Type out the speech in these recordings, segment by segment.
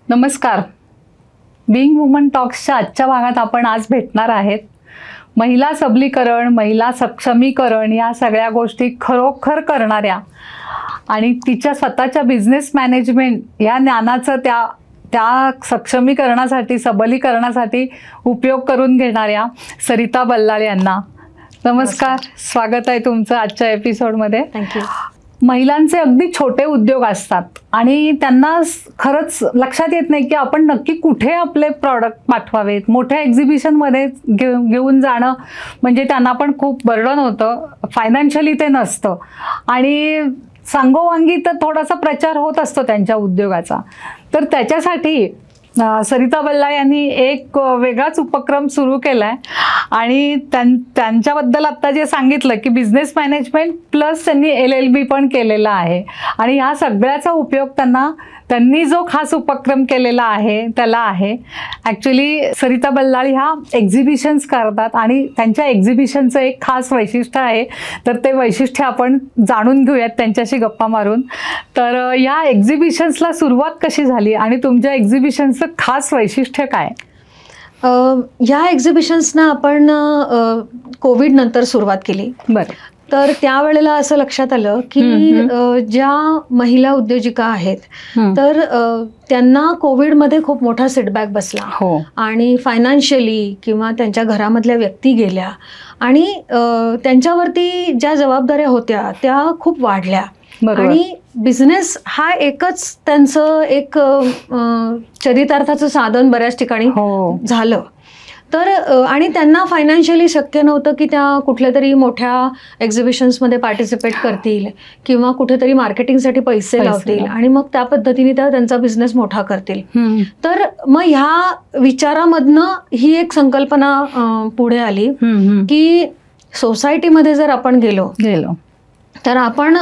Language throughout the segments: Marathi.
नमस्कार. बिंग वुमन टॉक्सच्या आजच्या भागात आपण आज भेटणार आहेत. महिला सबलीकरण, महिला सक्षमीकरण या सगळ्या गोष्टी खरोखर करणाऱ्या आणि तिच्या स्वतःच्या बिझनेस मॅनेजमेंट या ज्ञानाचं त्या सक्षमीकरणासाठी, सबलीकरणासाठी उपयोग करून घेणाऱ्या सरिता बल्लाळ यांना नमस्कार. स्वागत आहे तुमचं आजच्या एपिसोडमध्ये. थँक्यू. महिलांचे अगदी छोटे उद्योग असतात आणि त्यांना खरंच लक्षात येत नाही की आपण नक्की कुठे आपले प्रॉडक्ट पाठवावेत. मोठ्या एक्झिबिशनमध्ये घेऊन जाणं म्हणजे त्यांना पण खूप बर्डन होतं, फायनान्शियली ते नसतं आणि सांगोवांगी तर थोडासा प्रचार होत असतो त्यांच्या उद्योगाचा. तर त्याच्यासाठी सरिता बल्लाळ यांनी एक वेगळाच उपक्रम सुरू केला आहे आणि त्यांच्याबद्दल आत्ता जे सांगितलं की बिझनेस मॅनेजमेंट प्लस त्यांनी LLB पण केलेला आहे आणि ह्या सगळ्याचा उपयोग त्यांनी जो खास उपक्रम केलेला आहे त्याला आहे. ॲक्च्युली सरिता बल्लाळ ह्या एक्झिबिशन्स करतात आणि त्यांच्या एक्झिबिशनचं एक खास वैशिष्ट्य आहे. तर ते वैशिष्ट्य आपण जाणून घेऊयात त्यांच्याशी गप्पा मारून. तर या एक्झिबिशन्सला सुरुवात कशी झाली आणि तुमच्या एक्झिबिशनचं खास वैशिष्ट्य काय? ह्या एक्झिबिशन्सना आपण कोविड नंतर सुरुवात केली. बरं. तर त्यावेळेला असं लक्षात आलं की ज्या महिला उद्योजिका आहेत तर त्यांना कोविडमध्ये खूप मोठा सेटबॅक बसला. हो. आणि फायनान्शियली किंवा त्यांच्या घरामधल्या व्यक्ती गेल्या आणि त्यांच्यावरती ज्या जबाबदाऱ्या होत्या त्या खूप वाढल्या. आणि बिझनेस हा एकच त्यांचं एक चरितार्थाचं साधन बऱ्याच ठिकाणी झालं. तर आणि त्यांना फायनान्शियली शक्य नव्हतं की त्या कुठल्या तरी मोठ्या एक्झिबिशन्समध्ये पार्टिसिपेट करतील किंवा कुठेतरी मार्केटिंगसाठी पैसे लावतील आणि मग त्या पद्धतीने त्या त्यांचा बिझनेस मोठा करतील. तर मग ह्या विचारामधनं ही एक संकल्पना पुढे आली की सोसायटीमध्ये जर आपण गेलो तर आपण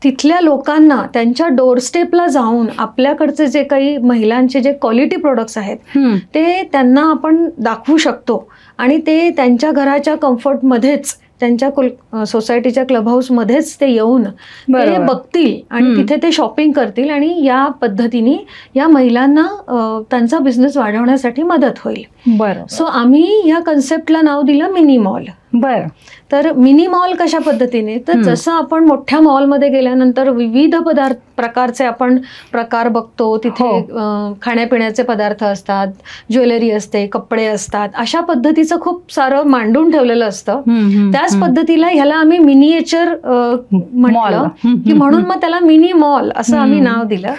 तिथल्या लोकांना त्यांच्या डोरस्टेपला जाऊन आपल्याकडचे जे काही महिलांचे जे क्वालिटी प्रोडक्ट्स आहेत ते त्यांना आपण दाखवू शकतो आणि ते त्यांच्या घराच्या कम्फर्टमध्येच त्यांच्या सोसायटीच्या क्लब हाऊसमध्येच ते येऊन ते बघतील आणि तिथे ते शॉपिंग करतील आणि या पद्धतीने या महिलांना त्यांचा बिझनेस वाढवण्यासाठी मदत होईल. बरं. सो आम्ही या कन्सेप्टला नाव दिलं मिनी मॉल. बरं. तर मिनी मॉल कशा पद्धतीने, तर जसं आपण मोठ्या मॉलमध्ये गेल्यानंतर विविध प्रकारचे आपण प्रकार बघतो. तिथे खाण्यापिण्याचे पदार्थ असतात, ज्वेलरी असते, कपडे असतात, अशा पद्धतीचं खूप सारं मांडून ठेवलेलं असतं. त्याच पद्धतीला ह्याला आम्ही मिनिएचर म्हटलं की म्हणून मग त्याला मिनी मॉल असं आम्ही नाव दिलं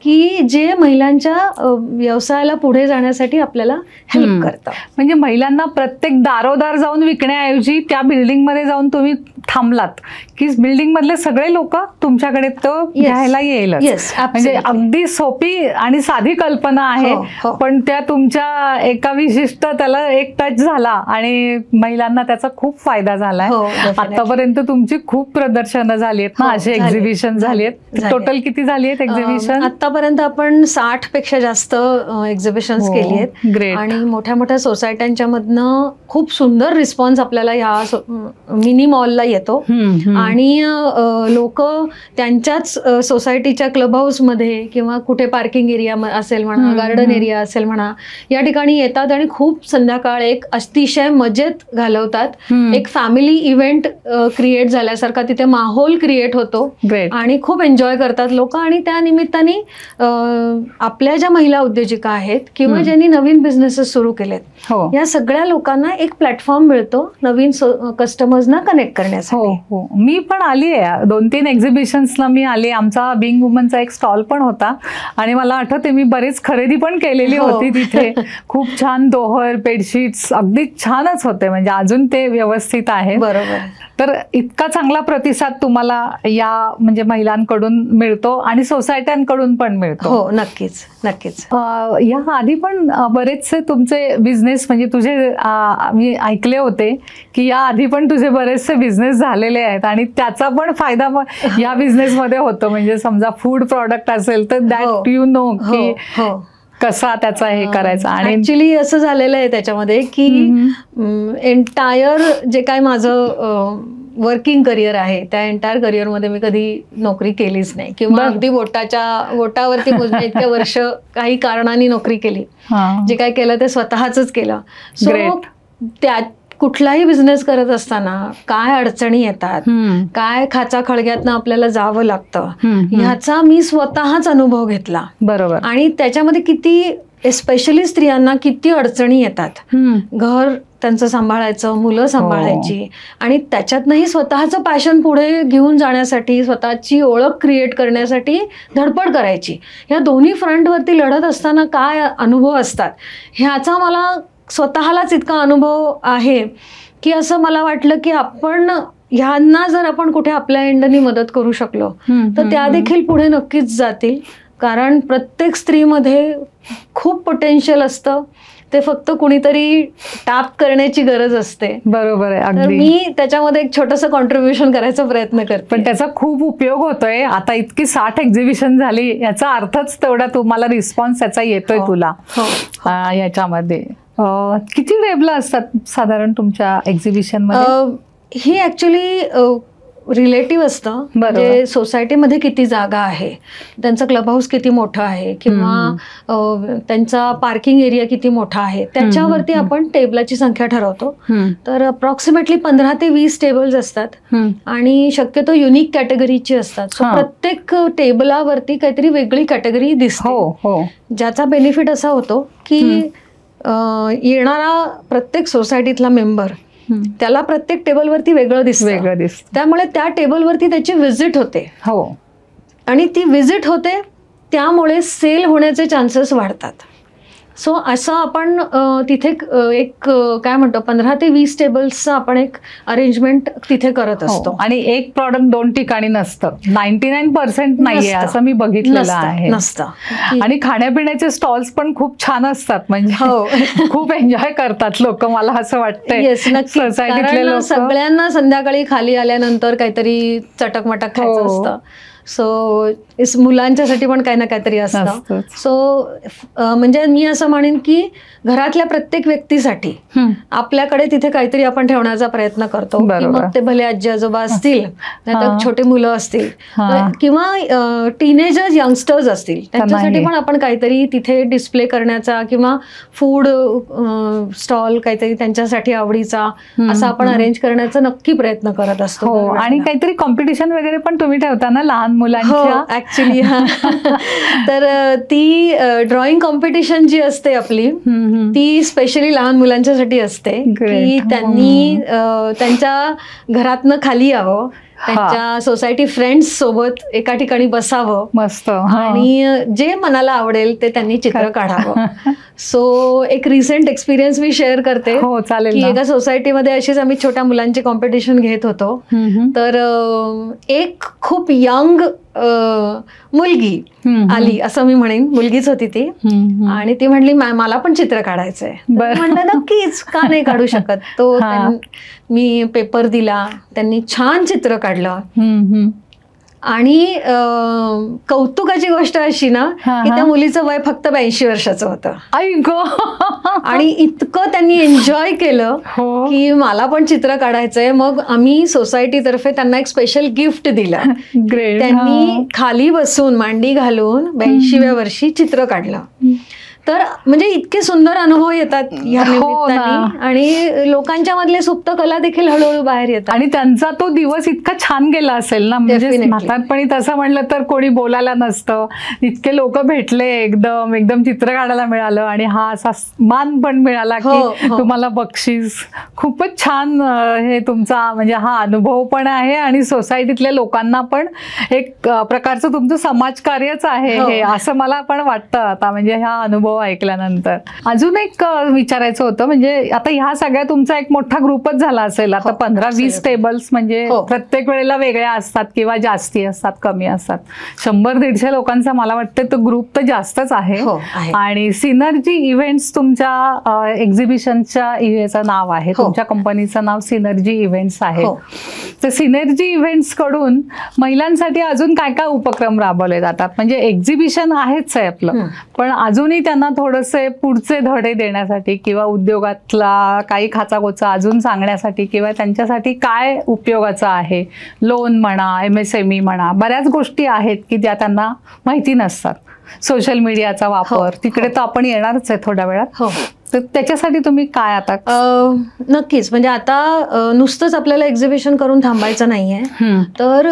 की जे महिलांच्या व्यवसायाला पुढे जाण्यासाठी आपल्याला हेल्प करतं. म्हणजे महिलांना प्रत्येक दारोदार जाऊन विकण्याऐवजी त्या बिल्डिंगमध्ये जाऊन तुम्ही थांबलात की बिल्डिंग मधले सगळे लोक तुमच्याकडे तो घ्यायला येईल. म्हणजे अगदी सोपी आणि साधी कल्पना आहे. पण त्या तुमच्या एका विशिष्ट त्याला एक टच झाला आणि महिलांना त्याचा खूप फायदा झालाय. आतापर्यंत तुमची खूप प्रदर्शनं झाली आहेत ना, अशी एक्झिबिशन झाली आहेत. टोटल किती झाली आहेत एक्झिबिशन? आतापर्यंत आपण 60 पेक्षा जास्त एक्झिबिशन्स केली आहेत. ग्रेट. आणि मोठ्या मोठ्या सोसायट्यांच्या मधनं खूप सुंदर रिस्पॉन्स आपल्याला ह्या मिनी मॉलला येतो आणि लोक त्यांच्याच सोसायटीच्या क्लब हाऊस मध्ये किंवा कुठे पार्किंग एरिया असेल म्हणा, गार्डन एरिया असेल म्हणा, या ठिकाणी येतात आणि खूप संध्याकाळ एक अतिशय मजेत घालवतात. एक फॅमिली इव्हेंट क्रिएट झाल्यासारखा तिथे माहोल क्रिएट होतो आणि खूप एन्जॉय करतात लोक. आणि त्या निमित्ताने आपल्या ज्या महिला उद्योजिका आहेत किंवा ज्यांनी नवीन बिझनेसेस सुरू केलेत या सगळ्या लोकांना एक प्लॅटफॉर्म मिळतो नवीन कस्टमर्सना कनेक्ट करण्यासाठी. हो, मी पण आली आहे 2-3 एक्झिबिशन्सला मी आली. आमचा बिंग वुमनचा एक स्टॉल पण होता आणि मला आठवते मी बरीच खरेदी पण केलेली होती तिथे. खूप छान दोहर, बेडशीट्स अगदी छानच होते. म्हणजे अजून ते व्यवस्थित आहे. बरोबर. तर इतका चांगला प्रतिसाद तुम्हाला या म्हणजे महिलांकडून मिळतो आणि सोसायट्यांकडून पण मिळतो. हो, नक्कीच नक्कीच. या आधी पण बरेचसे तुमचे बिझनेस म्हणजे तुझे मी ऐकले होते की या आधी पण तुझे बरेचसे बिझनेस झालेले आहेत आणि त्याचा पण फायदा या बिझनेसमध्ये होतो. म्हणजे समजा फूड प्रॉडक्ट असेल तर दॅट यू नो की कसा त्याचा हे करायचा. आणि ऍक्च्युली असं झालेलं आहे त्याच्यामध्ये की एंटायर जे काय माझं वर्किंग करिअर आहे त्या एंटायर करिअरमध्ये मी कधी नोकरी केलीच नाही किंवा अगदी बोटावरती मोजण्या इतक्या वर्ष काही कारणाने नोकरी केली. जे काय केलं ते स्वतःच केलं. सो त्या कुठलाही बिझनेस करत असताना काय अडचणी येतात, काय खाचाखळग्यातनं आपल्याला जावं लागतं, ह्याचा मी स्वतःच अनुभव घेतला. बरोबर. आणि त्याच्यामध्ये किती स्पेशली स्त्रियांना किती अडचणी येतात. घर त्यांचं सांभाळायचं, मुलं सांभाळायची आणि त्याच्यातनंही स्वतःचं पॅशन पुढे घेऊन जाण्यासाठी, स्वतःची ओळख क्रिएट करण्यासाठी धडपड करायची. ह्या दोन्ही फ्रंटवरती लढत असताना काय अनुभव असतात ह्याचा मला स्वतःलाच इतका अनुभव आहे की असं मला वाटलं की आपण ह्यांना जर आपण कुठे आपल्या एंडनी मदत करू शकलो तर त्या देखील पुढे नक्कीच जातील. कारण प्रत्येक स्त्रीमध्ये खूप पोटेन्शियल असतं, ते फक्त कुणीतरी टॅप करण्याची गरज असते. बरोबर आहे. तर मी त्याच्यामध्ये एक छोटंसं कॉन्ट्रीब्युशन करायचा प्रयत्न करते. पण त्याचा खूप उपयोग होतोय. आता इतकी 60 एक्झिबिशन झाली, याचा अर्थच तेवढा तुम्हाला रिस्पॉन्स त्याचा येतोय तुला. याच्यामध्ये किती टेबल असतात साधारण तुमच्या एक्झिबिशन मध्ये? ही ऍक्च्युली रिलेटिव्ह असतं. म्हणजे सोसायटीमध्ये किती जागा आहे, त्यांचं क्लब हाऊस किती मोठं आहे किंवा त्यांचा पार्किंग एरिया किती मोठा आहे त्याच्यावरती आपण टेबलाची संख्या ठरवतो. तर अप्रॉक्सिमेटली 15 ते 20 टेबल्स असतात आणि शक्यतो युनिक कॅटेगरीची असतात. सो प्रत्येक टेबलावरती काहीतरी वेगळी कॅटेगरी दिसते, ज्याचा बेनिफिट असा होतो की येणारा प्रत्येक सोसायटीतला मेंबर त्याला प्रत्येक टेबलवरती वेगळं दिसतं. त्यामुळे त्या टेबलवरती त्याची व्हिजिट होते आणि ती व्हिजिट होते त्यामुळे सेल होण्याचे चान्सेस वाढतात. सो असं आपण तिथे एक काय म्हणतो 15 ते 20 टेबल्सचं आपण एक अरेंजमेंट तिथे करत असतो. आणि एक प्रॉडक्ट 2 ठिकाणी नसतं, 99% नाहीये असं मी बघितलेलं आहे. नसतं. आणि खाण्यापिण्याचे स्टॉल्स पण खूप छान असतात, म्हणजे खूप एन्जॉय करतात लोक, मला असं वाटतंय. सोसायटीतले लोक सगळ्यांना संध्याकाळी खाली आल्यानंतर काहीतरी चटकमटक खायचं असतं. सो मुलांच्यासाठी पण काही ना काहीतरी असतं. सो म्हणजे मी असं म्हणेन की घरातल्या प्रत्येक व्यक्तीसाठी आपल्याकडे तिथे काहीतरी आपण ठेवण्याचा प्रयत्न करतो. मग ते भले आजी आजोबा असतील, नाहीतर छोटे मुलं असतील किंवा टीनेजर्स यंगस्टर्स असतील, त्यांच्यासाठी पण आपण काहीतरी तिथे डिस्प्ले करण्याचा किंवा फूड स्टॉल काहीतरी त्यांच्यासाठी आवडीचा असं आपण अरेंज करण्याचा नक्की प्रयत्न करत असतो. आणि काहीतरी कॉम्पिटिशन वगैरे पण तुम्ही ठेवता ना लहान मुलांच्या? ऍक्च्युली तर ती ड्रॉइंग कॉम्पिटिशन जी असते आपली ती स्पेशली लहान मुलांच्यासाठी असते की त्यांनी त्यांच्या घरातनं खाली यावं, त्यांच्या सोसायटी फ्रेंड्स सोबत एका ठिकाणी बसावं मस्त आणि जे मनाला आवडेल ते त्यांनी चित्र काढावं. सो एक रिसेंट एक्सपिरियन्स मी शेअर करते. हो चालेल. की एका सोसायटीमध्ये अशीच आम्ही छोट्या मुलांची कॉम्पिटिशन घेत होतो. तर एक खूप यंग मुलगी आली, असं मी म्हणेन, मुलगीच होती ती, आणि ती म्हणली मला पण चित्र काढायचंय. म्हणलं नक्कीच, का नाही काढू शकत. तो मी पेपर दिला, त्यांनी छान चित्र काढलं. आणि कौतुकाची गोष्ट अशी ना की त्या मुलीचं वय फक्त 82 वर्षाचं होतं. आणि इतकं त्यांनी एन्जॉय केलं की मला पण चित्र काढायचंय. मग आम्ही सोसायटीतर्फे त्यांना एक स्पेशल गिफ्ट दिलं. त्यांनी खाली बसून मांडी घालून 82व्या वर्षी चित्र काढलं. तर म्हणजे इतके सुंदर अनुभव येतात या निमित्ताने आणि लोकांच्या मधले सुप्त कला देखील हळूहळू बाहेर येतात. आणि त्यांचा तो दिवस इतका छान गेला असेल ना, म्हणजे म्हातारपणी तसं म्हणलं तर कोणी बोलायला नसतं, इतके लोक भेटले, एकदम एकदम चित्र काढायला मिळालं आणि हा असा मान पण मिळाला की तुम्हाला बक्षीस. खूपच छान हे तुमचा म्हणजे हा अनुभव पण आहे आणि सोसायटीतल्या लोकांना पण एक प्रकारचं तुमचं समाजकार्यच आहे हे, असं मला पण वाटतं आता म्हणजे हा अनुभव ऐकल्यानंतर. अजून एक विचारायचं होतं, म्हणजे आता ह्या सगळ्या तुमचा एक मोठा ग्रुपच झाला असेल आता. 15-20 टेबल्स म्हणजे प्रत्येक वेळेला वेगळ्या असतात किंवा जास्ती असतात, कमी असतात. 100-150 लोकांचा मला वाटतं तो ग्रुप तर जास्तच आहे. आणि सिनर्जी इव्हेंट्स तुमच्या एक्झिबिशनच्या याचं नाव आहे, तुमच्या कंपनीचं नाव सिनर्जी इव्हेंट्स आहे. तर सिनर्जी इव्हेंट्स कडून महिलांसाठी अजून काय काय उपक्रम राबवले जातात? म्हणजे एक्झिबिशन आहेच आहे आपलं, पण अजूनही त्यांना त्यांना थोडेसे पुढचे धडे देण्यासाठी किंवा उद्योगातला काही खाचाखोचा अजून सांगण्यासाठी किंवा त्यांच्यासाठी काय उपयोगाचं आहे, लोन म्हणा, MSME म्हणा, बऱ्याच गोष्टी आहेत की ज्या त्यांना माहिती नसतात. सोशल मीडियाचा वापर तिकडे तर आपण येणारच आहे थोड्या वेळात. तर त्याच्यासाठी तुम्ही काय आता? नक्कीच, म्हणजे आता नुसतंच आपल्याला एक्झिबिशन करून थांबायचं नाहीये, तर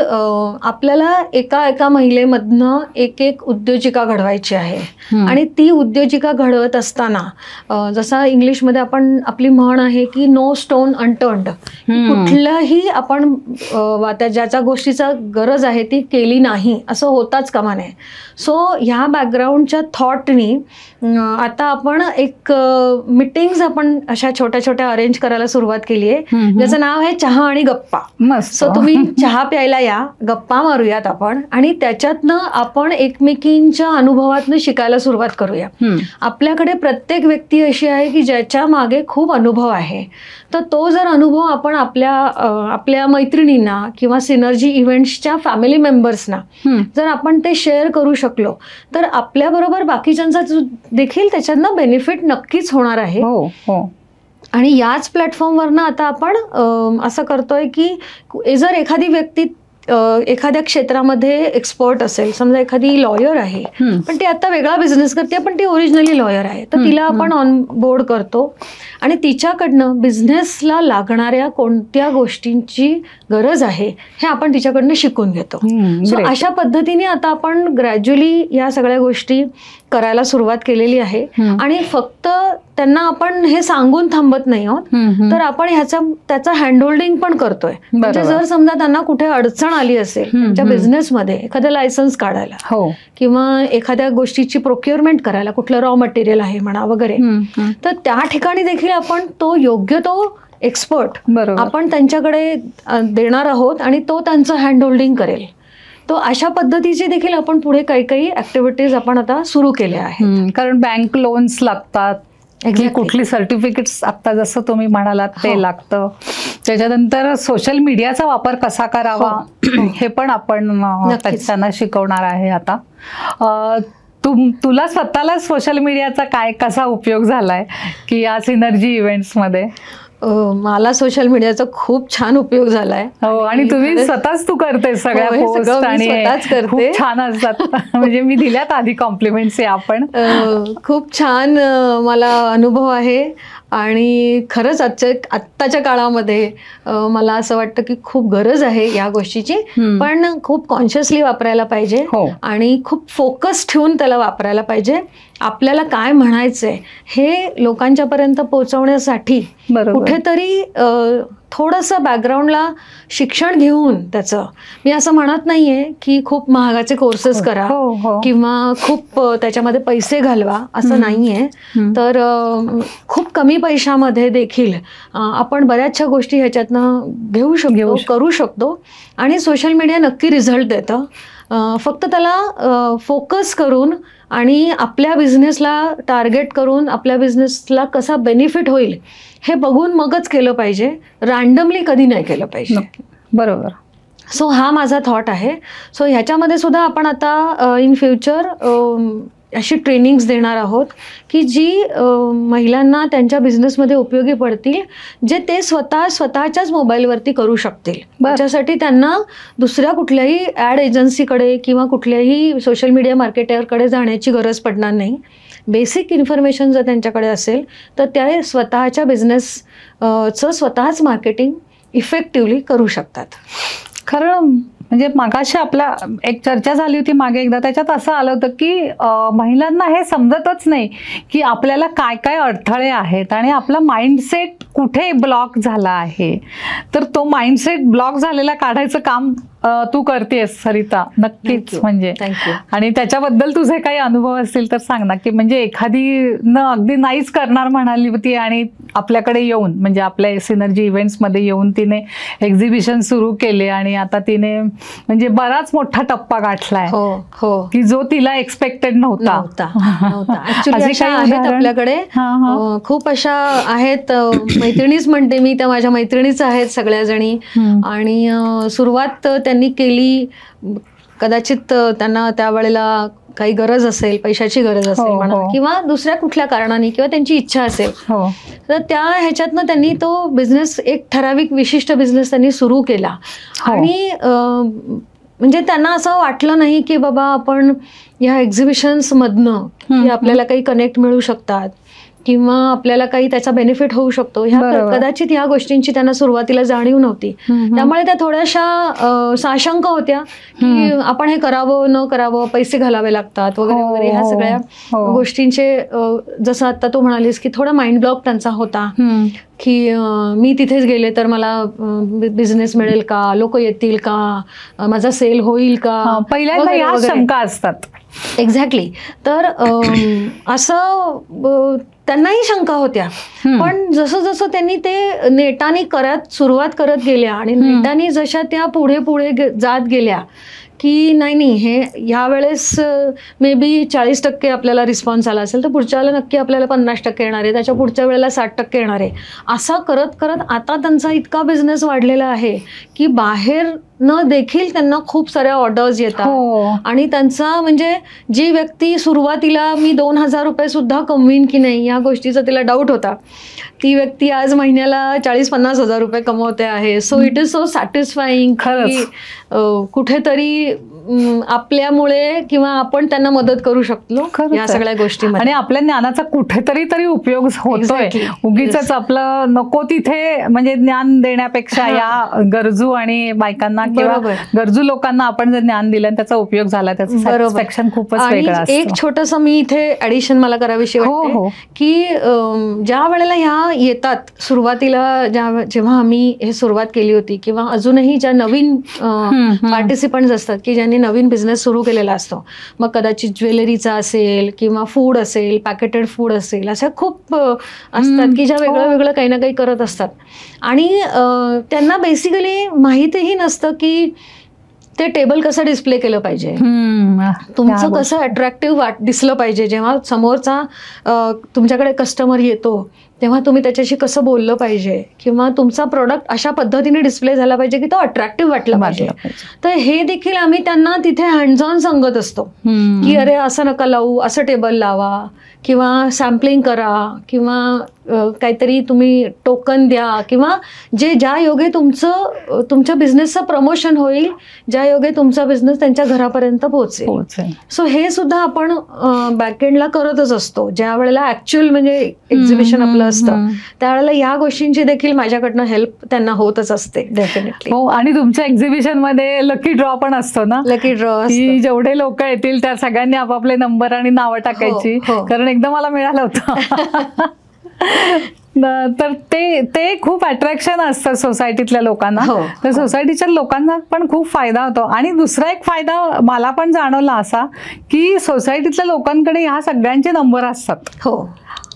आपल्याला एका महिलेमधनं एक उद्योजिका घडवायची आहे. आणि ती उद्योजिका घडवत असताना जसा इंग्लिशमध्ये आपण आपली म्हण आहे की नो स्टोन अनटर्न्ड, कुठल्याही आपण ज्याच्या गोष्टीचा गरज आहे ती केली नाही असं होताच कामा नये. सो ह्या बॅकग्राऊंडच्या थॉटनी आता आपण एक मीटिंग्स आपण अशा छोट्या छोट्या अरेंज करायला सुरुवात केली आहे, ज्याचं नाव आहे चहा आणि गप्पा. सो तुम्ही चहा प्यायला या, गप्पा मारूयात आपण, आणि त्याच्यातनं आपण एकमेकींच्या अनुभवातनं शिकायला सुरुवात करूया. आपल्याकडे प्रत्येक व्यक्ती अशी आहे की ज्याच्या मागे खूप अनुभव आहे, तर तो जर अनुभव आपण आपल्या मैत्रिणींना किंवा सिनर्जी इव्हेंट्सच्या फॅमिली मेंबर्सना जर आपण ते शेअर करू शकलो तर आपल्याबरोबर बाकीच्यांचा देखील त्याच्यातनं बेनिफिट नक्कीच होणार आहे. आणि याच प्लॅटफॉर्मवरनं आता आपण असं करतोय की जर एखादी व्यक्ती एखाद्या क्षेत्रामध्ये एक्सपर्ट असेल, समजा एखादी लॉयर आहे पण ती आता वेगळा बिझनेस करते पण ती ओरिजिनली लॉयर आहे, तर तिला आपण ऑन बोर्ड करतो आणि तिच्याकडनं बिझनेसला लागणाऱ्या कोणत्या गोष्टींची गरज आहे हे आपण तिच्याकडनं शिकून घेतो. सो अशा पद्धतीने आता आपण ग्रॅज्युअली या सगळ्या गोष्टी करायला सुरुवात केलेली आहे. आणि फक्त त्यांना आपण हे सांगून थांबत नाही आहोत, तर आपण त्याचा हँडहोल्डिंग पण करतोय. म्हणजे जर समजा त्यांना कुठे अडचण आली असेल त्यांच्या बिझनेसमध्ये, एखादं लायसन्स काढायला किंवा एखाद्या गोष्टीची प्रोक्युअरमेंट करायला, कुठलं रॉ मटेरियल आहे म्हणा वगैरे, तर त्या ठिकाणी देखील आपण योग्य तो एक्सपर्ट आपण त्यांच्याकडे देणार आहोत आणि तो त्यांचं हँडहोल्डिंग करेल. तो अशा पद्धतीचे देखील आपण पुढे काही ऍक्टिव्हिटीज आपण आता सुरू केल्या आहेत. कारण बँक लोन्स लागतात, कुठली सर्टिफिकेट्स आता जसं तुम्ही म्हणालात ते लागतं. त्याच्यानंतर सोशल मीडियाचा वापर कसा करावा हे पण आपण त्यांना शिकवणार आहे आता. तुला स्वतःला सोशल मीडियाचा कसा उपयोग झालाय की या सिनर्जी इव्हेंट्स मध्ये? मला सोशल मिडियाचा खूप छान उपयोग झालाय. आणि तुम्ही स्वतःच तू करते सगळ्या पोस्ट आणि करते, छान असतात. म्हणजे मी दिल्यात आधी कॉम्प्लिमेंट्स आहे. आपण खूप छान मला अनुभव आहे आणि खरंच आत्ताच्या काळामध्ये मला असं वाटतं की खूप गरज आहे या गोष्टीची, पण खूप कॉन्शियसली वापरायला पाहिजे आणि खूप फोकस ठेवून त्याला वापरायला पाहिजे. आपल्याला काय म्हणायचंय हे लोकांच्या पर्यंत पोहोचवण्यासाठी कुठेतरी थोडंसं बॅकग्राऊंडला शिक्षण घेऊन त्याचं, मी असं म्हणत नाहीये की खूप महागाचे कोर्सेस करा किंवा खूप त्याच्यामध्ये पैसे घालवा, असं नाहीये. तर खूप कमी पैशामध्ये देखील आपण बऱ्याचशा गोष्टी ह्याच्यातनं घेऊ शकतो, करू शकतो. आणि सोशल मीडिया नक्की रिझल्ट देतं. फक्त त्याला फोकस करून आणि आपल्या बिझनेसला टार्गेट करून आपल्या बिझनेसला कसा बेनिफिट होईल हे बघून मगच केलं पाहिजे, रँडमली कधी नाही केलं पाहिजे. बरोबर. सो हा माझा थॉट आहे. सो ह्याच्यामध्ये सुद्धा आपण आता इन फ्युचर अशी ट्रेनिंग्स देणार आहोत की जी महिलांना त्यांच्या बिझनेसमध्ये उपयोगी पडतील, जे ते स्वतःच्याच मोबाईलवरती करू शकतील. त्याच्यासाठी त्यांना दुसऱ्या कुठल्याही ॲड एजन्सीकडे किंवा कुठल्याही सोशल मीडिया मार्केटरकडे जाण्याची गरज पडणार नाही. बेसिक इन्फॉर्मेशन जर त्यांच्याकडे असेल तर ते स्वतःच्या बिझनेसचं स्वतःच मार्केटिंग इफेक्टिव्हली करू शकतात. खरं म्हणजे मागाशी आपल्या एक चर्चा झाली होती मागे एकदा, त्याच्यात असं आलं होतं की महिलांना हे समजतच नाही की आपल्याला काय काय अडथळे आहेत आणि आपला माइंडसेट कुठे ब्लॉक झाला आहे. तर तो माइंडसेट ब्लॉक झालेला काढायचं काम तू करतेस सरिता, नक्कीच. म्हणजे आणि त्याच्याबद्दल तुझे काही अनुभव असतील तर सांग ना, की म्हणजे एखादी अगदी नाहीच करणार म्हणाली होती आणि आपल्याकडे येऊन, म्हणजे आपल्या सिनर्जी इव्हेंट्स मध्ये येऊन तिने एक्झिबिशन सुरू केले आणि आता तिने म्हणजे बराच मोठा टप्पा गाठलाय की जो तिला एक्सपेक्टेड नव्हता. आपल्याकडे खूप अशा आहेत मैत्रिणीच म्हणते मी, त्या माझ्या मैत्रिणीच आहेत सगळ्या जणी. आणि सुरुवात त्यांनी केली, कदाचित त्यांना त्यावेळेला काही गरज असेल, पैशाची गरज असेल म्हणा, किंवा दुसऱ्या कुठल्या कारणाने किंवा त्यांची इच्छा असेल, तर त्या ह्याच्यातनं त्यांनी तो बिझनेस, एक ठराविक विशिष्ट बिझनेस त्यांनी सुरू केला. आणि म्हणजे त्यांना असं वाटलं नाही की बाबा आपण ह्या एक्झिबिशन्समधनं की आपल्याला काही कनेक्ट मिळू शकतात किंवा आपल्याला काही त्याचा बेनिफिट होऊ शकतो, ह्या कदाचित ह्या गोष्टींची त्यांना सुरुवातीला जाणीव नव्हती. त्यामुळे त्या थोड्याशा साशंक होत्या की आपण हे करावं न करावं, पैसे घालावे लागतात वगैरे वगैरे, ह्या सगळ्या गोष्टींचे, जसं आता तू म्हणालीस की थोडा माइंड ब्लॉक त्यांचा होता की मी तिथेच गेले तर मला बिझनेस मिळेल का, लोक येतील का, माझा सेल होईल का, पहिल्यांदा या शंका असतात. एक्झॅक्टली. तर असं त्यांनाही शंका होत्या. पण जसं जसं त्यांनी ते नेटाने सुरुवात करत गेल्या आणि नेटाने जशा त्या पुढे पुढे जात गेल्या की नाही हे ह्या वेळेस मे बी 40% आपल्याला रिस्पॉन्स आला असेल तर पुढच्या वेळेला नक्की आपल्याला 50% येणार आहे, त्याच्या पुढच्या वेळेला 60% येणार आहे, असा करत करत आता त्यांचा इतका बिझनेस वाढलेला आहे की बाहेर न देखील त्यांना खूप साऱ्या ऑर्डर्स येतात. आणि त्यांचा म्हणजे जी व्यक्ती सुरुवातीला मी 2,000 रुपये सुद्धा कमवीन की नाही या गोष्टीचा तिला डाऊट होता, ती व्यक्ती आज महिन्याला 40-50 हजार रुपये कमवते आहे. So it is so satisfying की कुठेतरी आपल्यामुळे किंवा आपण त्यांना मदत करू शकलो या सगळ्या गोष्टी, आणि आपल्या ज्ञानाचा कुठेतरी उपयोग होतोय. उगीच आपलं नको तिथे म्हणजे ज्ञान देण्यापेक्षा या गरजू आणि बायकांना किंवा गरजू लोकांना आपण जर ज्ञान दिलं त्याचा उपयोग झाला, त्याचं सॅटिस्फॅक्शन खूपच वेगळं असतं. एक छोटंसं मी इथे ऍडिशन मला करावीशी वाटते की ज्या वेळेला ह्या येतात सुरुवातीला, जेव्हा आम्ही हे सुरुवात केली होती किंवा अजूनही ज्या नवीन पार्टिसिपंट्स असतात की ज्यांनी नवीन बिझनेस सुरू केलेला असतो, मग कदाचित ज्वेलरीचा असेल किंवा फूड असेल, पॅकेटेड फूड असेल, अशा खूप असतात की ज्या वेगळं वेगळं काही ना काही करत असतात. आणि त्यांना बेसिकली माहितीही नसतं की ते टेबल कसं डिस्प्ले केलं पाहिजे, तुमचं कसं अट्रॅक्टिव्ह दिसलं पाहिजे. जेव्हा समोरचा तुमच्याकडे कस्टमर येतो तेव्हा तुम्ही त्याच्याशी कसं बोललं पाहिजे, किंवा तुमचा प्रोडक्ट अशा पद्धतीने डिस्प्ले झाला पाहिजे की तो अट्रॅक्टिव्ह वाटला पाहिजे. तर हे देखील आम्ही त्यांना तिथे हँड्स ऑन सांगत असतो की अरे असं नका लावू, असं टेबल लावा, किंवा सॅम्पलिंग करा, किंवा काहीतरी तुम्ही टोकन द्या, किंवा जे ज्या योगे तुमच्या बिझनेसचं प्रमोशन होईल, ज्या योगे तुमचा बिझनेस त्यांच्या घरापर्यंत पोहोचेल. सो हे सुद्धा आपण बॅकएंडला करतच असतो. ज्या वेळेला ऍक्च्युअल म्हणजे एक्झिबिशन आपलं असतं त्यावेळेला या गोष्टींची देखील माझ्याकडनं हेल्प त्यांना होतच असते डेफिनेटली. हो, आणि तुमच्या एक्झिबिशन मध्ये लकी ड्रॉ पण असतो ना. लकी ड्रॉ की जेवढे लोक येतील त्या सगळ्यांनी आपापले नंबर आणि नावं टाकायची. कारण एकदा मला मिळालं होतं. तर ते खूप अट्रॅक्शन असतं सोसायटीतल्या लोकांना. तर सोसायटीच्या लोकांना पण खूप फायदा होतो. आणि दुसरा एक फायदा मला पण जाणवला असा की सोसायटीतल्या लोकांकडे ह्या सगळ्यांचे नंबर असतात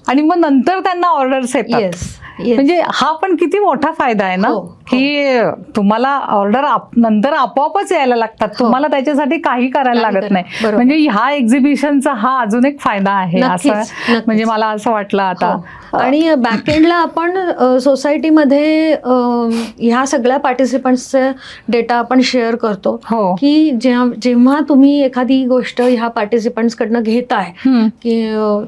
आणि मग नंतर त्यांना ऑर्डर्स येतात. म्हणजे हा पण किती मोठा फायदा आहे ना की तुम्हाला ऑर्डर नंतर आपोआपच यायला लागतात, तुम्हाला त्याच्यासाठी काही करायला लागत नाही. म्हणजे ह्या एक्झिबिशनचा हा अजून एक फायदा आहे असं म्हणजे मला असं वाटलं आता. आणि बॅकएंडला आपण सोसायटीमध्ये ह्या सगळ्या पार्टिसिपंट्सचा डेटा आपण शेअर करतो की जेव्हा तुम्ही एखादी गोष्ट ह्या पार्टिसिपंट्स कडनं घेताय की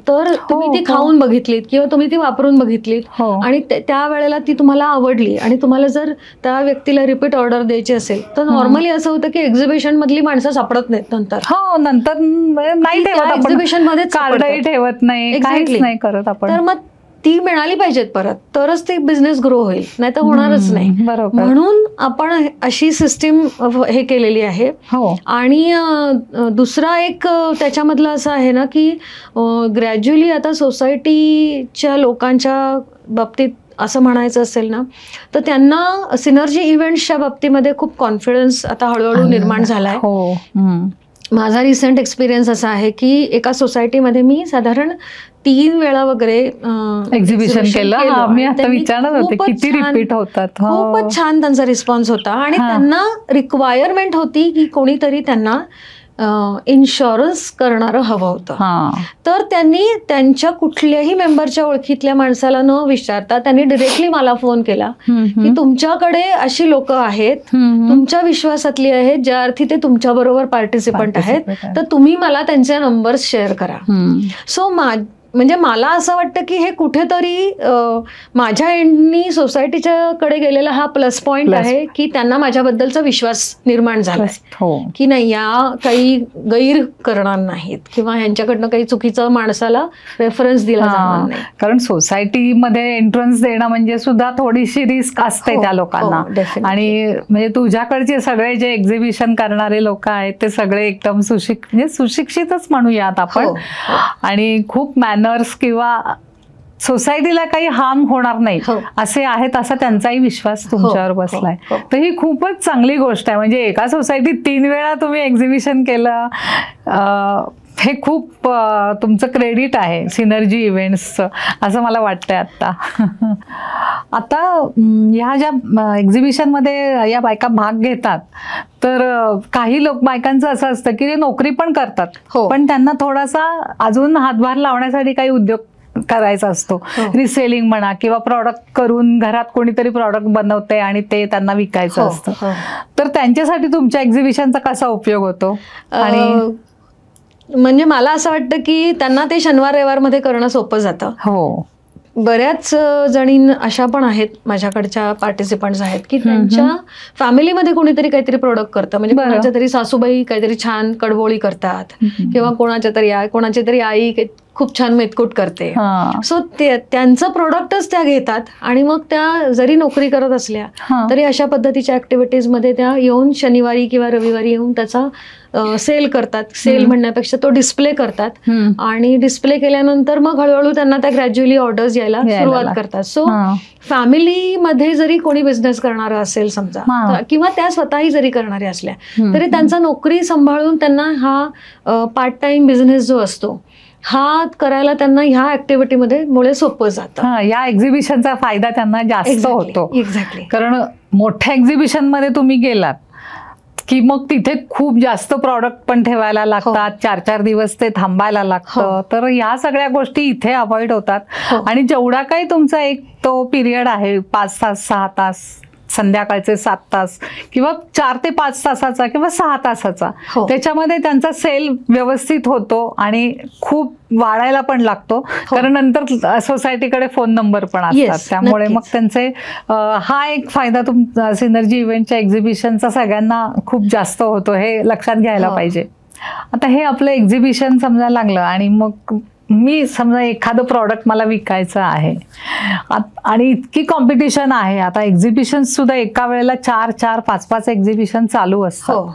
तर तुम्ही ती खाऊन बघितलीत किंवा तुम्ही ती वापरून बघितलीत आणि त्या वेळेला ती तुम्हाला आवडली आणि तुम्हाला जर त्या व्यक्तीला रिपीट ऑर्डर द्यायची असेल तर नॉर्मली असं होतं की एक्झिबिशन मधली माणसं सापडत नाहीत नंतर. नंतर नाही ठेवत एक्झिबिशन मध्ये, कार्डही ठेवत नाही, काहीच नाही करत आपण. तर मग ती मिळाली पाहिजेत परत, तरच ते बिझनेस ग्रो होईल, नाही तर होणारच नाही. म्हणून आपण अशी सिस्टीम हे केलेली आहे. आणि दुसरा एक त्याच्यामधलं असं आहे ना की ग्रॅज्युअली आता सोसायटीच्या लोकांच्या बाबतीत असं म्हणायचं असेल ना तर त्यांना सिनर्जी इव्हेंट्सच्या बाबतीमध्ये खूप कॉन्फिडन्स आता हळूहळू निर्माण झालाय. माझा रिसेंट एक्सपिरियन्स असा आहे की एका सोसायटीमध्ये मी साधारण 3 वेळा वगैरे एक्झिबिशन केलं. मी आता विचारणार होते किती रिपीट होतात. खूपच छान त्यांचा रिस्पॉन्स होता. आणि त्यांना रिक्वायरमेंट होती की कोणीतरी त्यांना इन्शुरन्स करणारं हवं होतं. तर त्यांनी त्यांच्या कुठल्याही मेंबरच्या ओळखीतल्या माणसाला न विचारता त्यांनी डिरेक्टली मला फोन केला की तुमच्याकडे अशी लोक आहेत, तुमच्या विश्वासातली आहेत, ज्या अर्थी ते तुमच्या बरोबर पार्टिसिपंट आहेत, तर तुम्ही मला त्यांचे नंबर्स शेअर करा. सो म्हणजे मला असं वाटतं की हे कुठेतरी माझ्या एंडनी सोसायटीच्या कडे गेलेला हा प्लस पॉइंट आहे की त्यांना माझ्याबद्दलचा विश्वास निर्माण झाला की नाही, या काही गैर करणार नाहीत किंवा यांच्याकडनं काही चुकीचं माणसाला रेफरन्स दिला जाणार नाही. कारण सोसायटीमध्ये एंट्रन्स देणं म्हणजे सुद्धा थोडीशी रिस्क असते त्या लोकांना. आणि म्हणजे तुझ्याकडचे सगळे जे एक्झिबिशन करणारे लोक आहेत ते सगळे एकदम सुशिक्षितच म्हणूयात आपण, आणि खूप मॅनर्स किंवा सोसायटीला काही हार्म होणार नाही असे आहेत असा त्यांचाही विश्वास तुमच्यावर बसलाय. तर ही खूपच चांगली गोष्ट आहे. म्हणजे एका सोसायटीत 3 वेळा तुम्ही एक्झिबिशन केलं, हे खूप तुमचं क्रेडिट आहे सिनर्जी इव्हेंट्सचं असं मला वाटतंय आता. आता ह्या ज्या एक्झिबिशनमध्ये या बायका भाग घेतात तर काही बायकांचं असं असतं की ते नोकरी पण करतात, पण त्यांना थोडासा अजून हातभार लावण्यासाठी काही उद्योग करायचा असतो. रिसेलिंग म्हणा किंवा प्रॉडक्ट करून घरात कोणीतरी प्रॉडक्ट बनवते आणि ते त्यांना विकायचं असतं. तर त्यांच्यासाठी तुमच्या एक्झिबिशनचा कसा उपयोग होतो? आणि म्हणजे मला असं वाटतं की त्यांना ते शनिवार रविवारमध्ये करणं सोपं जातं. बऱ्याच जणी अशा पण आहेत माझ्याकडच्या पार्टिसिपंट्स आहेत की त्यांच्या फॅमिलीमध्ये कोणीतरी काहीतरी प्रोडक्ट करतं. म्हणजे कोणाच्या तरी सासूबाई काहीतरी छान कडबोळी करतात किंवा कोणाच्या तरी आई खूप छान मेतकूट करते. सो त्यांचं प्रोडक्टच त्या घेतात आणि मग त्या जरी नोकरी करत असल्या तरी अशा पद्धतीच्या ऍक्टिव्हिटीज मध्ये त्या येऊन शनिवारी किंवा रविवारी येऊन त्याचा सेल करतात. सेल म्हणण्यापेक्षा तो डिस्प्ले करतात आणि डिस्प्ले केल्यानंतर मग हळूहळू त्यांना त्या ग्रॅज्युअली ऑर्डर्स यायला सुरुवात करतात. सो फॅमिलीमध्ये जरी कोणी बिझनेस करणारा असेल समजा किंवा त्या स्वतःही जरी करणाऱ्या असल्या तरी त्यांचा नोकरी सांभाळून त्यांना हा पार्ट टाइम बिझनेस जो असतो हा करायला त्यांना ह्या ऍक्टिव्हिटीमध्ये मुळे सोपं जातं. या एक्झिबिशनचा फायदा त्यांना जास्त होतो. एक्झॅक्टली. कारण मोठ्या एक्झिबिशन मध्ये तुम्ही गेलात की मग तिथे खूप जास्त प्रॉडक्ट पण ठेवायला लागतात, 4-4 दिवस ते थांबायला लागतं. तर ह्या सगळ्या गोष्टी इथे अवॉइड होतात. आणि जेवढा काही तुमचा एक तो पिरियड आहे 5 तास 6 तास, संध्याकाळचे 7 तास किंवा 4 ते 5 तासाचा किंवा 6 तासाचा, त्याच्यामध्ये त्यांचा सेल व्यवस्थित होतो आणि खूप वाढायला पण लागतो. कारण नंतर सोसायटीकडे फोन नंबर पण असतात. त्यामुळे मग त्यांचे हा एक फायदा तुमचा सिनर्जी इव्हेंटच्या एक्झिबिशनचा सगळ्यांना खूप जास्त होतो, हे लक्षात घ्यायला पाहिजे. आता हे आपलं एक्झिबिशन समजायला लागलं आणि मग मी समजा एखादं प्रॉडक्ट मला विकायचं आहे आणि इतकी कॉम्पिटिशन आहे. आता एक्झिबिशन सुद्धा एका वेळेला 4-4, 5-5 एक्झिबिशन चालू असतं.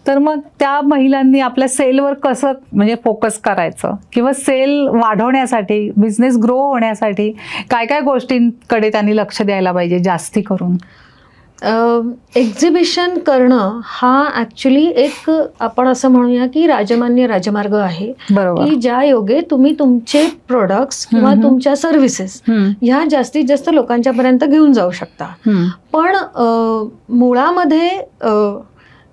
तर मग त्या महिलांनी आपल्या सेलवर कसं म्हणजे फोकस करायचं किंवा सेल वाढवण्यासाठी, बिझनेस ग्रो होण्यासाठी काय काय गोष्टींकडे त्यांनी लक्ष द्यायला पाहिजे जास्ती करून? एक्झिबिशन करणं हा ऍक्च्युली एक आपण असं म्हणूया की राजमान्य राजमार्ग आहे की ज्या योगे तुम्ही तुमचे प्रोडक्ट्स किंवा तुमच्या सर्व्हिसेस ह्या जास्तीत जास्त लोकांच्या पर्यंत घेऊन जाऊ शकता. पण मुळामध्ये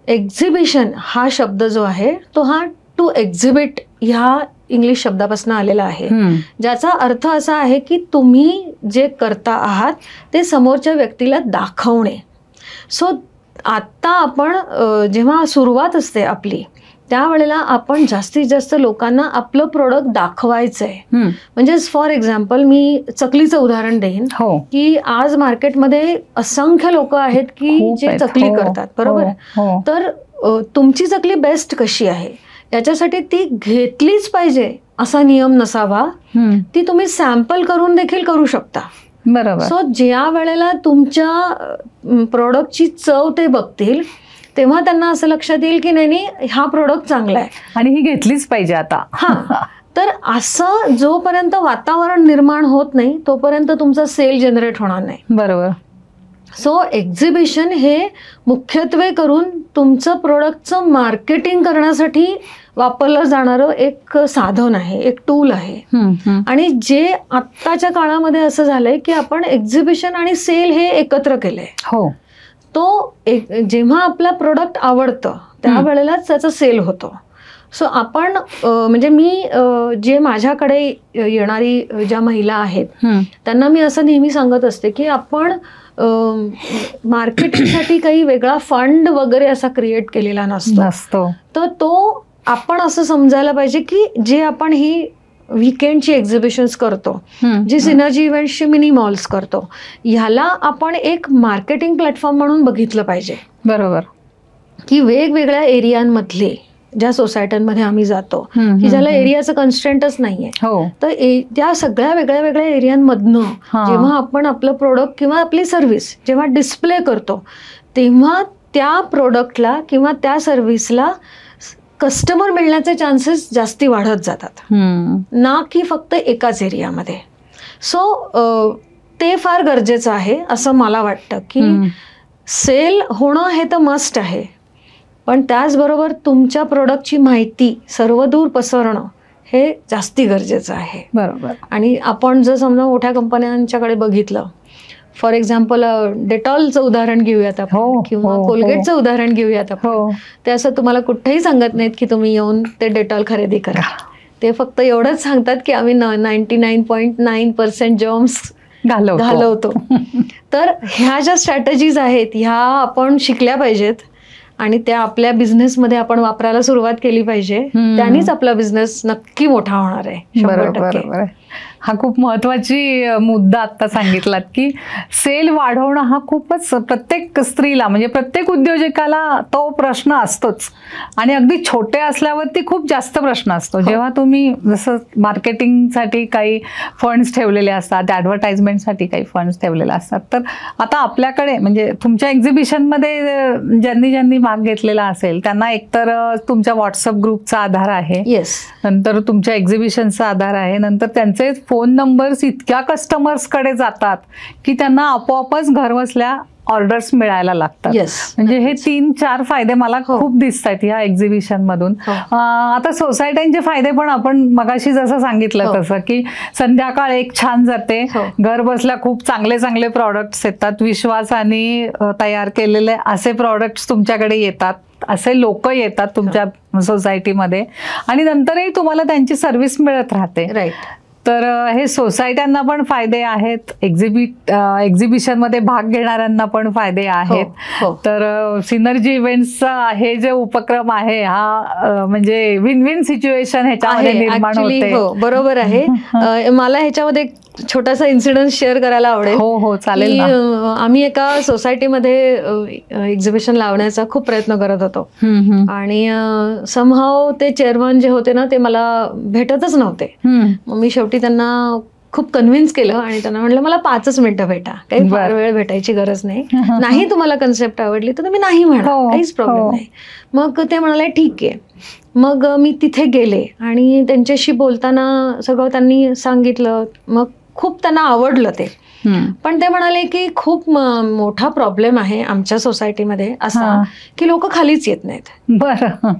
एक्झिबिशन हा शब्द जो आहे तो हा टू एक्झिबिट ह्या इंग्लिश शब्दापासून आलेला आहे, ज्याचा अर्थ असा आहे की तुम्ही जे करता आहात ते समोरच्या व्यक्तीला दाखवणे. सो आत्ता आपण जेव्हा सुरुवात असते आपली त्यावेळेला आपण जास्तीत जास्त लोकांना आपलं प्रोडक्ट दाखवायचंय. म्हणजे फॉर एक्झाम्पल मी चकलीचं उदाहरण देईन की आज मार्केटमध्ये असंख्य लोक आहेत की जे चकली करतात, बरोबर. तर तुमची चकली बेस्ट कशी आहे याच्यासाठी ती घेतलीच पाहिजे असा नियम नसावा. ती तुम्ही सॅम्पल करून देखील करू शकता, बरोबर. सो ज्या वेळेला तुमच्या प्रोडक्टची चव ते बघतील तेव्हा त्यांना असं लक्षात येईल की नाही हा प्रोडक्ट चांगला आहे आणि ही घेतलीच पाहिजे आता. तर असं जोपर्यंत वातावरण निर्माण होत नाही तोपर्यंत तुमचा सेल जनरेट होणार नाही, बरोबर. सो एक्झिबिशन हे मुख्यत्वे करून तुमचं प्रोडक्टचं मार्केटिंग करण्यासाठी वापरलं जाणारं एक साधन आहे, एक टूल आहे. आणि जे आत्ताच्या काळामध्ये असं झालंय की आपण एक्झिबिशन आणि सेल हे एकत्र केलंय. तो जेव्हा आपला प्रोडक्ट आवडतं त्यावेळेलाच त्याचा सेल होतो. सो आपण म्हणजे मी जे माझ्याकडे येणारी ज्या महिला आहेत त्यांना मी असं नेहमी सांगत असते की आपण मार्केटिंगसाठी काही वेगळा फंड वगैरे असा क्रिएट केलेला नसतो. तर तो आपण असं समजायला पाहिजे की जे आपण ही वीकेंडची एक्झिबिशन्स करतो, जी सिनर्जी इव्हेंट्सची मिनी मॉल्स करतो, ह्याला आपण एक मार्केटिंग प्लॅटफॉर्म म्हणून बघितलं पाहिजे. बरोबर. की वेगवेगळ्या एरियांमधले ज्या सोसायट्यांमध्ये आम्ही जातो की ज्याला एरियाचं कन्स्ट्रेंटच नाहीये, तर त्या सगळ्या वेगळ्या वेगळ्या एरियांमधनं जेव्हा आपण आपलं प्रोडक्ट किंवा आपली सर्व्हिस जेव्हा डिस्प्ले करतो तेव्हा त्या प्रोडक्टला किंवा त्या सर्व्हिसला कस्टमर मिळण्याचे चान्सेस जास्ती वाढत जातात, ना की फक्त एकाच एरियामध्ये. सो ते फार गरजेचं आहे असं मला वाटतं की सेल होणं हे तर मस्ट आहे, पण त्याचबरोबर तुमच्या प्रोडक्टची माहिती सर्वदूर पसरणं हे जास्ती गरजेचं आहे. बरोबर. आणि आपण जर समजा मोठ्या कंपन्यांच्याकडे बघितलं, फॉर एक्झाम्पल डेटॉलचं उदाहरण घेऊयात आपण किंवा कोलगेटचं उदाहरण घेऊयात आपण, ते असं तुम्हाला कुठेही सांगत नाहीत की तुम्ही येऊन ते डेटॉल खरेदी करा. ते फक्त एवढंच सांगतात की आम्ही 99.9% जर्म्स घालवतो. तर ह्या ज्या स्ट्रॅटेजीज आहेत ह्या आपण शिकल्या पाहिजेत आणि त्या आपल्या बिझनेसमध्ये आपण वापरायला सुरुवात केली पाहिजे. त्यांनीच आपला बिझनेस नक्की मोठा होणार आहे. 100%. हा खूप महत्वाची मुद्दा आता सांगितलात की सेल वाढवणं हा खूपच प्रत्येक स्त्रीला म्हणजे प्रत्येक उद्योजकाला तो प्रश्न असतोच, आणि अगदी छोटे असल्यावरती खूप जास्त प्रश्न असतो. जेव्हा तुम्ही जसं मार्केटिंगसाठी काही फंड्स ठेवलेले असतात, ॲडव्हर्टाइजमेंटसाठी काही फंड्स ठेवलेले असतात, तर आता आपल्याकडे म्हणजे तुमच्या एक्झिबिशनमध्ये ज्यांनी ज्यांनी भाग घेतलेला असेल त्यांना एकतर तुमच्या व्हॉट्सअप ग्रुपचा आधार आहे, नंतर तुमच्या एक्झिबिशनचा आधार आहे, नंतर त्यांचे फोन नंबर्स इतक्या कस्टमर्सकडे जातात की त्यांना आपोआपच घरबसल्या ऑर्डर्स मिळायला लागतात. म्हणजे हे 3-4 फायदे मला खूप दिसत आहेत ह्या एक्झिबिशन मधून. आता सोसायट्यांचे फायदे पण आपण मगाशी जसं सांगितलं तसं की संध्याकाळ एक छान जाते, घर बसल्या खूप चांगले चांगले प्रॉडक्ट्स येतात, विश्वासाने तयार केलेले असे प्रॉडक्ट्स तुमच्याकडे येतात, असे लोक येतात तुमच्या सोसायटीमध्ये, आणि नंतरही तुम्हाला त्यांची सर्व्हिस मिळत राहते. राईट. तर हे सोसायट्यांना पण फायदे आहेत, एक्झिबिशनमध्ये भाग घेणाऱ्यांना पण फायदे आहेत. तर सिनर्जी इव्हेंट्सचा हे जे उपक्रम आहे हा म्हणजे विन विन सिच्युएशन ह्याच्यामध्ये निर्माण होते. बरोबर आहे. मला ह्याच्यामध्ये छोटासा इन्सिडेंट शेअर करायला आवडेल. हो चालेल. आम्ही एका सोसायटीमध्ये एक्झिबिशन लावण्याचा खूप प्रयत्न करत होतो आणि समहाव ते चेअरमन जे होते ना ते मला भेटतच नव्हते. मग मी शेवटी त्यांना खूप कन्व्हिन्स केलं आणि त्यांना म्हटलं मला 5 मिनिटं भेटा, काही फार वेळ भेटायची गरज नाही, नाही तुम्हाला कन्सेप्ट आवडली तर तुम्ही नाही म्हणा, काहीच प्रॉब्लेम नाही. मग ते म्हणाले ठीक आहे. मग मी तिथे गेले आणि त्यांच्याशी बोलताना सगळं त्यांनी सांगितलं. मग खूप त्यांना आवडलं ते, पण ते म्हणाले की खूप मोठा प्रॉब्लेम आहे आमच्या सोसायटीमध्ये असा की लोक खालीच येत नाहीत. बरं.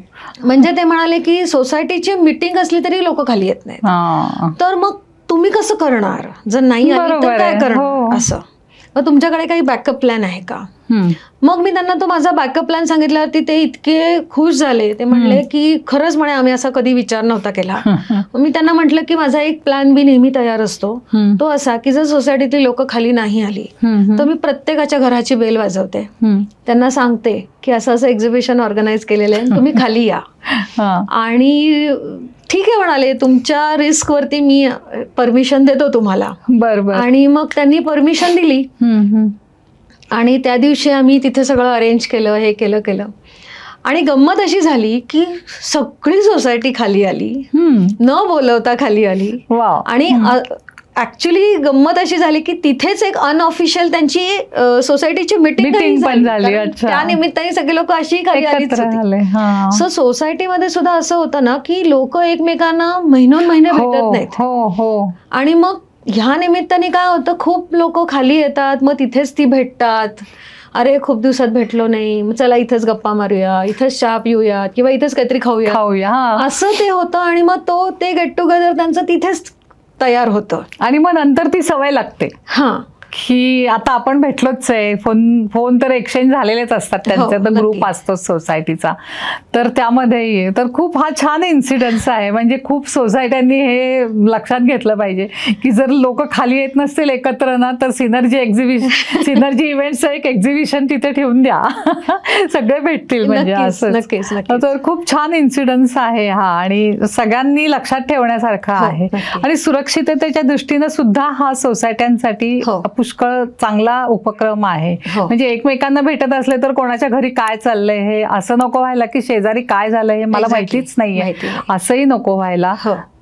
म्हणजे ते म्हणाले की सोसायटीची मीटिंग असली तरी लोक खाली येत नाहीत, तर मग तुम्ही कसं करणार, जर नाही आली तर काय करणार असं, मग तुमच्याकडे काही बॅकअप प्लॅन आहे का. मग मी त्यांना तो माझा बॅकअप प्लॅन सांगितल्यावरती ते इतके खुश झाले. ते म्हणले की खरंच म्हणे आम्ही असा कधी विचार नव्हता केला. मी त्यांना म्हटलं की माझा एक प्लॅन बी नेहमी तयार असतो, तो असा की जर सोसायटीतली लोक खाली नाही आली तर मी प्रत्येकाच्या घराची बेल वाजवते, त्यांना सांगते की असं असं एक्झिबिशन ऑर्गनाईज केलेलं आहे, तुम्ही खाली या. आणि ठीक आहे म्हणाले, तुमच्या रिस्क वरती मी परमिशन देतो तुम्हाला. बरोबर. आणि मग त्यांनी परमिशन दिली आणि त्या दिवशी आम्ही तिथे सगळं अरेंज केलं, हे केलं आणि गंमत अशी झाली की सगळी सोसायटी खाली आली, न बोलवता खाली आली. आणि ऍक्च्युली गंमत अशी झाली की तिथेच एक अनऑफिशियल त्यांची सोसायटीची मीटिंग पण झाली. त्या निमित्ताने सगळे लोक अशी खाली आलीच होती. सो सोसायटीमध्ये सुद्धा असं होतं ना की लोक एकमेकांना महिनोन महिने भेटत नाहीत, आणि मग ह्या निमित्ताने काय होतं, खूप लोक खाली येतात, मग तिथेच ती भेटतात. अरे खूप दिवसात भेटलो नाही, मग चला इथेच गप्पा मारूया, इथेच चहा पिऊया किंवा इथेच काहीतरी खाऊया, असं ते होतं. आणि मग ते गेट टुगेदर त्यांचं तिथेच तयार होतं आणि मग नंतर ती सवय लागते की आता आपण भेटलोच आहे, फोन तर एक्सचेंज झालेलेच असतात, त्यांचा तर ग्रुप असतो सोसायटीचा, तर त्यामध्ये तर खूप हा छान इन्सिडन्स आहे. म्हणजे खूप सोसायट्यांनी हे लक्षात घेतलं पाहिजे की जर लोक खाली येत नसतील एकत्र ना, तर सिनर्जी इव्हेंट्सचं एक एक्झिबिशन तिथे ठेवून द्या, सगळे भेटतील. म्हणजे असं तर खूप छान इन्सिडन्स आहे हा, आणि सगळ्यांनी लक्षात ठेवण्यासारखा आहे. आणि सुरक्षिततेच्या दृष्टीने सुद्धा हा सोसायट्यांसाठी पुष्कळ चांगला उपक्रम आहे. म्हणजे एकमेकांना भेटत असले तर कोणाच्या घरी काय चाललंय हे असं नको व्हायला की शेजारी काय झालंय हे मला माहितीच नाहीये, असंही नको व्हायला.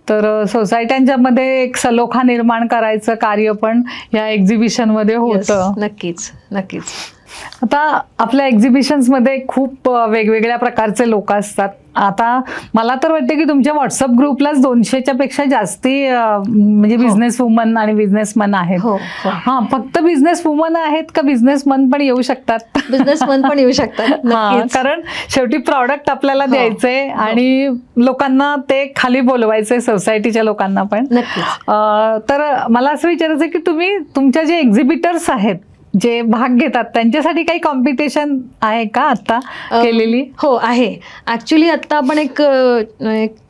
तर सोसायट्यांच्या मध्ये एक सलोखा निर्माण करायचं कार्य पण या एक्झिबिशन मध्ये होतं. नक्कीच नक्कीच. आता आपल्या एक्झिबिशन्स मध्ये खूप वेगवेगळ्या प्रकारचे लोक असतात. आता मला तर वाटतं की तुमच्या व्हॉट्सअप ग्रुपलाच 200च्या पेक्षा जास्ती म्हणजे बिझनेस वुमन आणि बिझनेसमन आहेत. हा, फक्त बिझनेस वुमन आहेत का बिझनेसमन पण येऊ शकतात? बिझनेसमन पण येऊ शकतात, कारण शेवटी प्रॉडक्ट आपल्याला द्यायचंय आणि लोकांना ते खाली बोलवायचंय, सोसायटीच्या लोकांना पण. तर मला असं विचारायचं की तुम्ही तुमच्या जे एक्झिबिटर्स आहेत, जे भाग घेतात, त्यांच्यासाठी काही कॉम्पिटिशन आहे का आता केलेली? हो आहे. ऍक्च्युली आता आपण एक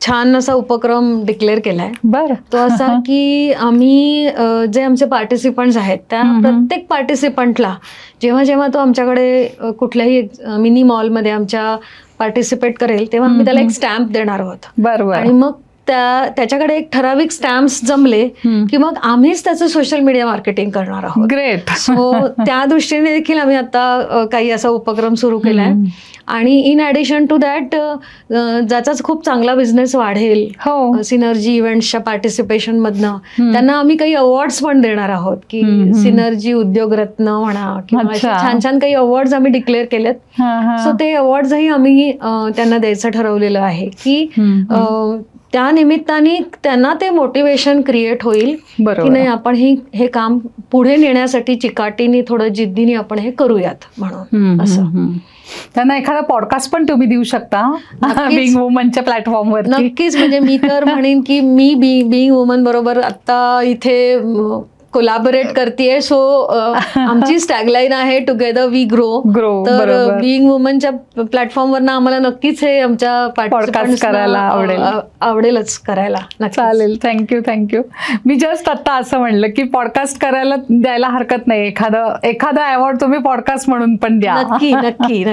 छान असा उपक्रम डिक्लेअर केलाय. बरं. तो असा की आम्ही जे आमचे पार्टिसिपंट्स आहेत त्या प्रत्येक पार्टिसिपंटला जेव्हा जेव्हा तो आमच्याकडे कुठल्याही मिनी मॉलमध्ये आमच्या पार्टिसिपेट करेल तेव्हा आम्ही त्याला एक स्टॅम्प देणार आहोत. बरोबर. आणि मग त्याच्याकडे एक ठराविक स्टॅम्प्स जमले की मग आम्हीच त्याचं सोशल मीडिया मार्केटिंग करणार आहोत. ग्रेट. सो त्या दृष्टीने देखील आम्ही आता काही असा उपक्रम सुरू केलाय. आणि इन ॲडिशन टू दॅट ज्याचाच खूप चांगला बिझनेस वाढेल सिनर्जी इव्हेंट्सच्या पार्टिसिपेशन मधनं, त्यांना आम्ही काही अवॉर्ड्स पण देणार आहोत की सिनर्जी उद्योगरत्न म्हणा किंवा छान छान काही अवॉर्ड्स आम्ही डिक्लेअर केलेत. सो ते अवॉर्ड्सही आम्ही त्यांना द्यायचं ठरवलेलं आहे की त्या निमित्ताने त्यांना ते मोटिवेशन क्रिएट होईल की नाही आपण हे काम पुढे नेण्यासाठी चिकाटीने थोडं जिद्दीने आपण हे करूयात म्हणून. असं त्यांना एखादा पॉडकास्ट पण तुम्ही देऊ शकता बिंग वुमनच्या प्लॅटफॉर्मवर. नक्कीच. म्हणजे मी तर म्हणेन की मी बिंग वुमन बरोबर आता इथे कोलॅबोरेट करतेय. सो आमची टॅगलाईन आहे टुगेदर वी ग्रो. तर बिंग वुमनच्या प्लॅटफॉर्मवर आम्हाला नक्कीच हे आमच्या पॉडकास्ट करायला आवडेलच करायला. चालेल. थँक्यू. मी जस्ट आता असं म्हणलं की पॉडकास्ट करायला द्यायला हरकत नाही, एखादा अवॉर्ड तुम्ही पॉडकास्ट म्हणून पण द्या. नक्की.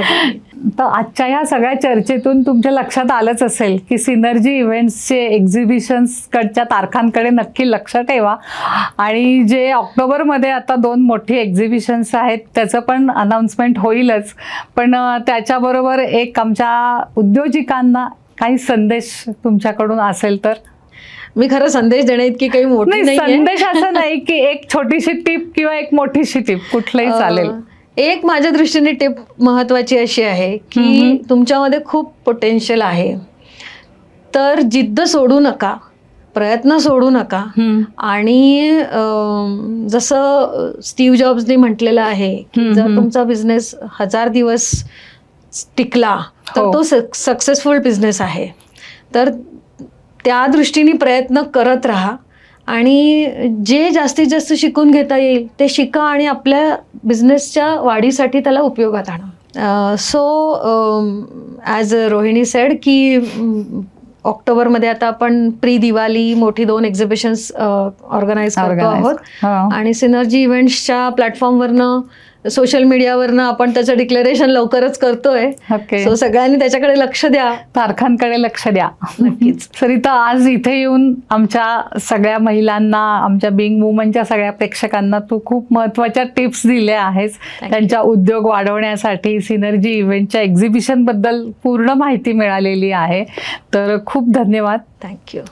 तर आजच्या ह्या सगळ्या चर्चेतून तुमच्या लक्षात आलंच असेल की सिनर्जी इव्हेंट्सचे एक्झिबिशन्सकडच्या तारखांकडे नक्की लक्ष ठेवा. आणि जे ऑक्टोबरमध्ये आता 2 मोठी एक्झिबिशन्स आहेत त्याचं पण अनाउन्समेंट होईलच, पण त्याच्याबरोबर एक आमच्या उद्योजकांना काही संदेश तुमच्याकडून असेल तर? मी खरं संदेश देणे इतकी काही मोठी नाही. संदेश असं नाही की एक छोटीशी टिप किंवा एक मोठीशी टिप, कुठलंही चालेल. एक माझ्या दृष्टीने टिप महत्वाची अशी आहे की तुमच्यामध्ये खूप पोटेन्शियल आहे, तर जिद्द सोडू नका, प्रयत्न सोडू नका. आणि जसं स्टीव्ह जॉब्सनी म्हटलेलं आहे की जर तुमचा बिझनेस 1000 दिवस टिकला तर तो सक्सेसफुल बिझनेस आहे. तर त्या दृष्टीने प्रयत्न करत राहा आणि जे जास्तीत जास्त शिकून घेता येईल ते शिका आणि आपल्या बिझनेसच्या वाढीसाठी त्याला उपयोगात आणा. सो ॲज रोहिणी सेड की ऑक्टोबरमध्ये आता आपण प्री दिवाळी मोठी 2 एक्झिबिशन्स ऑर्गनाईज करतो आहोत आणि सिनर्जी इव्हेंट्सच्या प्लॅटफॉर्मवरनं सोशल मीडियावरनं आपण त्याचं डिक्लेरेशन लवकरच करतोय. सो सगळ्यांनी त्याच्याकडे लक्ष द्या, तारखांकडे लक्ष द्या. नक्कीच. सरिता, आज इथे येऊन आमच्या सगळ्या महिलांना, आमच्या बिंग वुमनच्या सगळ्या प्रेक्षकांना तू खूप महत्त्वाच्या टिप्स दिल्या आहेस त्यांच्या उद्योग वाढवण्यासाठी. सिनर्जी इव्हेंटच्या एक्झिबिशन बद्दल पूर्ण माहिती मिळालेली आहे, तर खूप धन्यवाद. थँक्यू.